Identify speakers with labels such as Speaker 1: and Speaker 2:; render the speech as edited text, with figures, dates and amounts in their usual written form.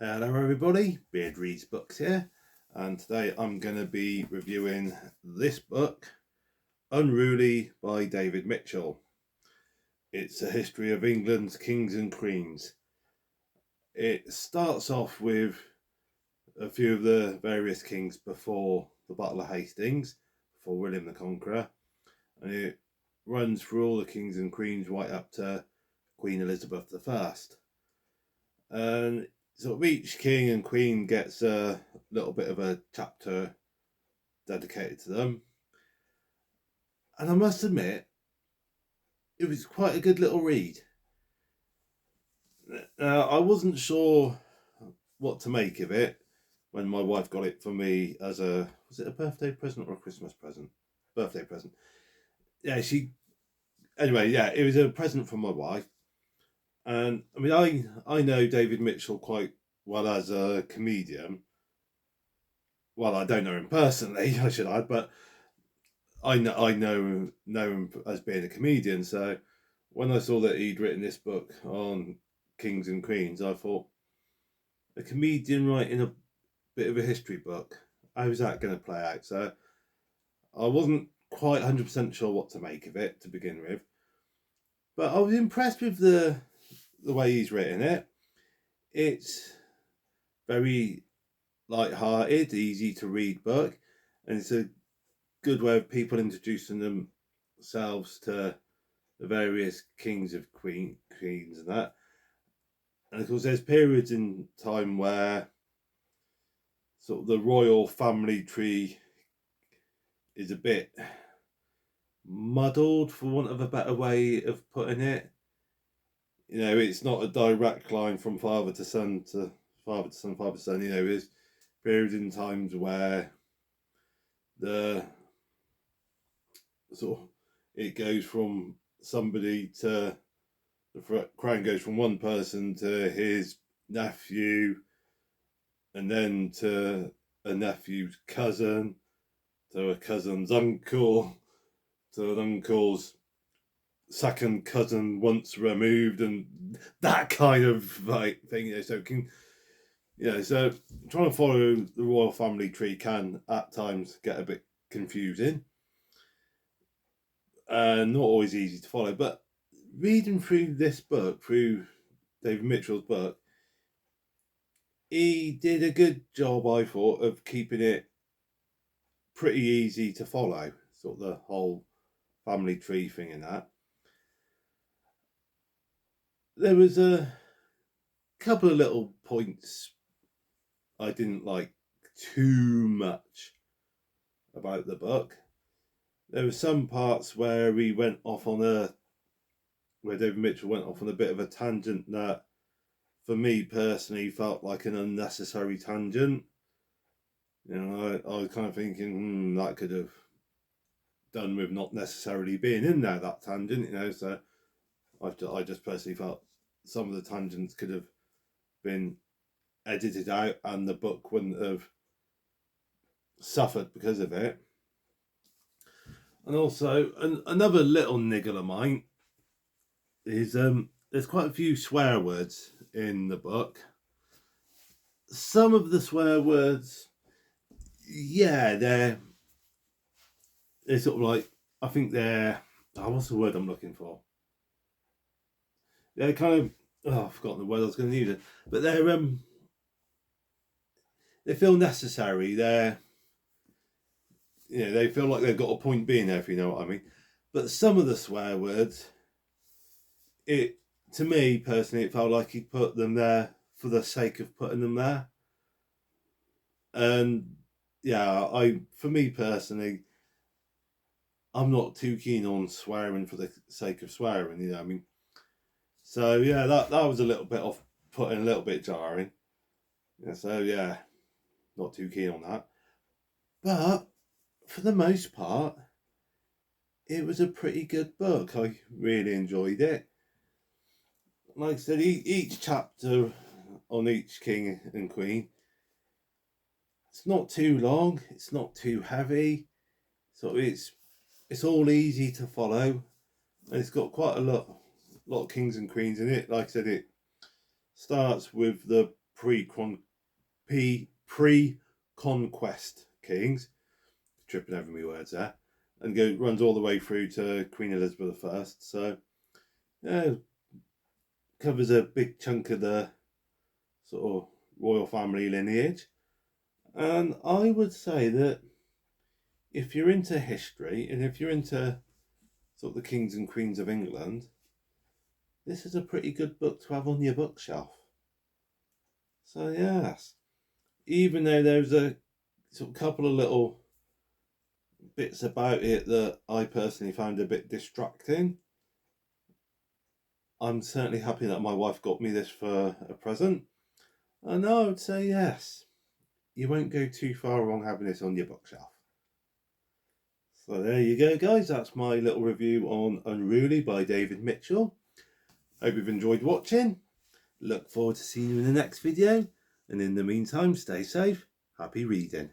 Speaker 1: Hello everybody, Beard Reads Books here, and today I'm going to be reviewing this book, Unruly by David Mitchell. It's a history of England's kings and queens. It starts off with a few of the various kings before the Battle of Hastings, before William the Conqueror, and it runs through all the kings and queens right up to Queen Elizabeth I. And sort of each king and queen gets a little bit of a chapter dedicated to them. And I must admit, it was quite a good little read. I wasn't sure what to make of it when my wife got it for me as was it a birthday present or a Christmas present? Birthday present. Yeah, it was a present from my wife. And I mean, I know David Mitchell quite well as a comedian. Well, I don't know him personally, I should add, but I know him as being a comedian. So when I saw that he'd written this book on kings and queens, I thought, a comedian writing a bit of a history book, how's that going to play out? So I wasn't quite 100% sure what to make of it to begin with, but I was impressed with the way he's written it. It's very light-hearted, easy to read book, and it's a good way of people introducing themselves to the various kings of queens and that. And of course, there's periods in time where sort of the royal family tree is a bit muddled, for want of a better way of putting it. You know, it's not a direct line from father to son to father to son, father to son. You know, there's periods in times where the sort of it goes from somebody to the crown goes from one person to his nephew, and then to a nephew's cousin, to a cousin's uncle, to an uncle's second cousin once removed, and that kind of like thing. So trying to follow the royal family tree can at times get a bit confusing and not always easy to follow. But reading through this book, through David Mitchell's book, he did a good job, I thought, of keeping it pretty easy to follow, sort of the whole family tree thing and that. There was a couple of little points I didn't like too much about the book. There were some parts where David Mitchell went off on a bit of a tangent that, for me personally, felt like an unnecessary tangent. You know, I was kind of thinking, that could have done with not necessarily being in there, that tangent, you know. So I just personally felt some of the tangents could have been edited out and the book wouldn't have suffered because of it. And also, another little niggle of mine is there's quite a few swear words in the book. Some of the swear words, yeah, they're sort of like, I think they're, what's the word I'm looking for? They're kind of, I've forgotten the word I was going to use it, but they feel necessary. They feel like they've got a point being there, if you know what I mean. But some of the swear words, to me personally, it felt like he put them there for the sake of putting them there. And yeah, for me personally, I'm not too keen on swearing for the sake of swearing, you know what I mean? So yeah, that was a little bit off putting, a little bit jarring. Yeah, so yeah, not too keen on that. But for the most part, it was a pretty good book. I really enjoyed it. Like I said, each chapter on each king and queen, it's not too long, it's not too heavy, so it's all easy to follow, and it's got quite a lot of kings and queens in it. Like I said, it starts with the pre-conquest kings, tripping over my words there, and runs all the way through to Queen Elizabeth I. So yeah, covers a big chunk of the sort of royal family lineage. And I would say that if you're into history and if you're into sort of the kings and queens of England, this is a pretty good book to have on your bookshelf. So yes, even though there's a sort of couple of little bits about it that I personally found a bit distracting, I'm certainly happy that my wife got me this for a present. And I would say yes, you won't go too far wrong having this on your bookshelf. So there you go, guys. That's my little review on Unruly by David Mitchell. Hope you've enjoyed watching. Look forward to seeing you in the next video. And in the meantime, stay safe. Happy reading.